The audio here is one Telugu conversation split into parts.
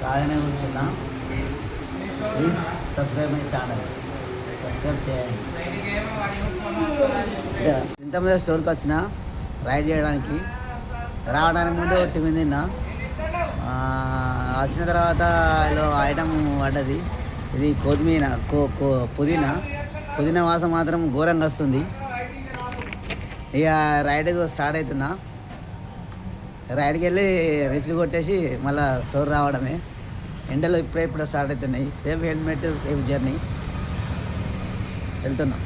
ఖాళీనే కూర్చున్నా. Please subscribe my channel. Subscribe చేయండి. చింతమీద స్టోర్కి వచ్చిన రైడ్ చేయడానికి. రావడానికి ముందే ఒట్టి మీద తిన్నా. వచ్చిన తర్వాత ఇలా ఐటమ్ పడ్డది. ఇది కొత్తిమీర పుదీనా వాసన మాత్రం ఘోరంగా వస్తుంది. ఇక రైడ్కి స్టార్ట్ అవుతున్నా. రైడ్కి వెళ్ళి రిసిల్ కొట్టేసి మళ్ళీ స్టోర్ రావడమే. ఎండలు ఇప్పుడే స్టార్ట్ అవుతున్నాయి. Safe helmet, safe journey. వెళ్తున్నాం.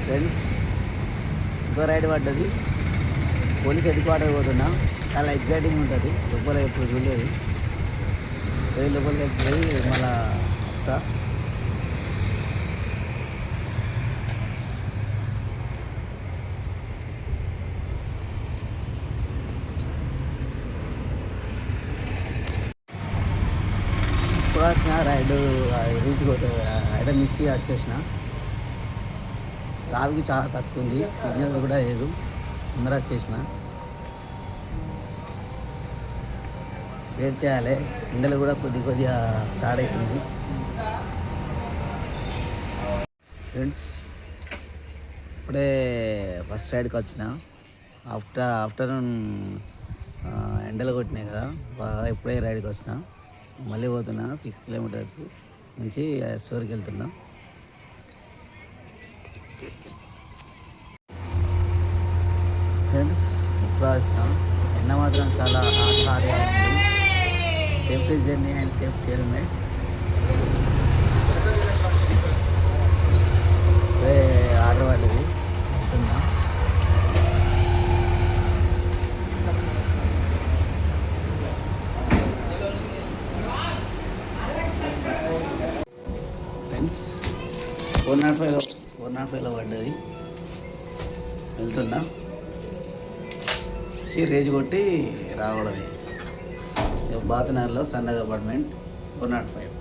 ఫ్రెండ్స్, ఇంకో రైడ్ పడ్డది. పోలీస్ హెడ్ క్వార్టర్ పోతున్నా. చాలా ఎగ్జైటింగ్ ఉంటుంది. లోపల ఎప్పుడు చూడలేదు. లోపలికి పోయి మళ్ళా వస్తా. ఇప్పుడు వచ్చిన రైడ్ రీచ్ ఐటమ్ మిస్ వచ్చేసిన. ట్రాఫిక్ చాలా తక్కువ ఉంది. సిగ్నల్స్ కూడా లేదు. ముందర వచ్చేసిన. వెయిట్ చేయాలి. ఎండలు కూడా కొద్దిగా స్టార్ట్ అవుతుంది. ఫ్రెండ్స్, ఇప్పుడే ఫస్ట్ రైడ్కి వచ్చిన. ఆఫ్టర్నూన్ ఎండలు కొట్టినాయి కదా, బాగా ఇప్పుడే రైడ్కి వచ్చిన. మళ్ళీ పోతున్నా. 6 కిలోమీటర్స్ నుంచి స్టోర్కి వెళ్తున్నా. ఫ్రెండ్స్, ఇప్పుడు వచ్చిన. ఎండ మాత్రం చాలా హాట్గా ఉంది. Safety journey and safety helmet. Order పడ్డది. ఉంటుందా? ఫ్రెండ్స్, 405లో పడ్డది. వెళ్తున్నా. రేజ్ కొట్టి రావడమే. బాతనగర్లో సన్నగ్ అపార్ట్మెంట్ 405.